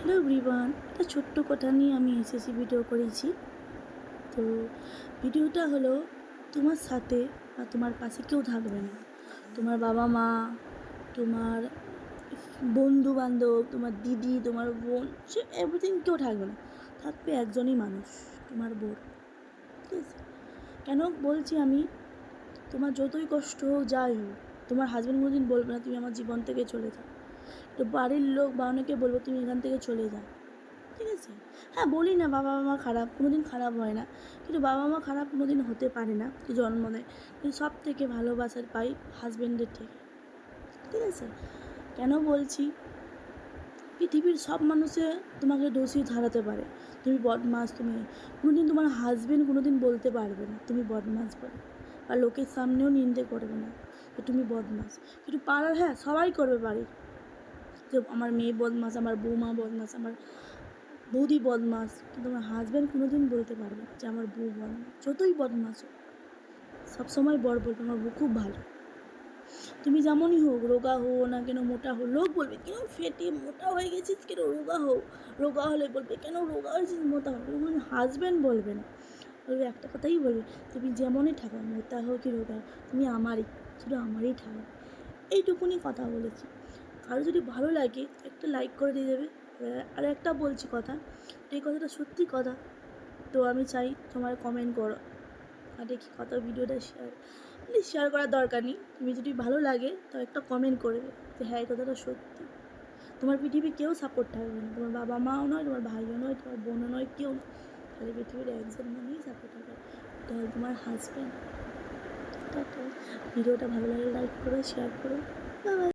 Hello everyone, একটা ছোট্ট কথা নিয়ে আমি এসেছি, ভিডিও করেছি। তো ভিডিওটা হলো, তোমার সাথে বা তোমার পাশে কেউ থাকবে না। তোমার বাবা মা, তোমার বন্ধু বান্ধব, তোমার দিদি, তোমার বোন, সে এভরিথিং কেউ থাকবে না। থাকবে একজনই মানুষ, তোমার বোন। ঠিক আছে? কেন বলছি আমি, তোমার যতই কষ্ট হোক, যাই হোক, তোমার হাজব্যান্ড কোনোদিন বলবে না তুমি আমার জীবন থেকে চলে যাও। তো বাড়ির লোক বা অনেকে বলবে তুমি এখান থেকে চলে যাও। ঠিক আছে? হ্যাঁ, বলি না বাবা মা খারাপ, কোনো দিন খারাপ হয় না। কিন্তু বাবা মা খারাপ কোনো দিন হতে পারে না, জন্ম দেয়। কিন্তু সব থেকে ভালোবাসার পাই হাজব্যান্ডের থেকে। ঠিক আছে? কেন বলছি, পৃথিবীর সব মানুষে তোমাকে দোষী ধরাতে পারে, তুমি বদমাস, তুমি কোনো দিন তোমার হাজব্যান্ড কোনো দিন বলতে পারবে না তুমি বদমাস বলে, বা লোকের সামনেও নিন্দে করবে না যে তুমি বদমাস। কিন্তু পাড়ার, হ্যাঁ, সবাই করবে বাড়ির, যে আমার মেয়ে বদমাস, আমার বৌমা বদমাস, আমার বৌদি বদমাস। কিন্তু আমার হাজব্যান্ড কোনো দিন বলতে পারবে না যে আমার বউ বদমাস। যতই বদমাস হোক, সবসময় বর বলবে আমার বউ খুব ভালো। তুমি যেমনই হোক, রোগা হো না কেন, মোটা হো, লোক বলবে কেন ফেটে মোটা হয়ে গেছিস, কেন রোগা হো। রোগা হলে বলবে কেন রোগা হয়েছিস, মোটা হো। কোনো হাজব্যান্ড বলবে না, বলবে একটা কথাই বলবে, তুমি যেমনই থাকো, মোটা হোক কি রোগা হোক, তুমি আমারই, শুধু আমারই থাকো। এইটুকুনি কথা বলেছি। কারো যদি ভালো লাগে একটা লাইক করে দিয়ে দেবে। আর একটা বলছি কথা, এই কথাটা সত্যি কথা, তো আমি চাই তোমার কমেন্ট করো। আর দেখি কত ভিডিওটা শেয়ার করার দরকার নেই, তুমি যদি ভালো লাগে তো একটা কমেন্ট করবে যে হ্যাঁ এই কথাটা সত্যি। তোমার পৃথিবী কেউ সাপোর্ট থাকবে না, তোমার বাবা মাও নয়, তোমার ভাইও নয়, তোমার বোনও নয়, কেউ নয়। খালি পৃথিবীর একজন মানুষই সাপোর্ট হবে, এটা হল তোমার হাজব্যান্ড। ভিডিওটা ভালো লাগলে লাইক করো, শেয়ার করো। Bye bye.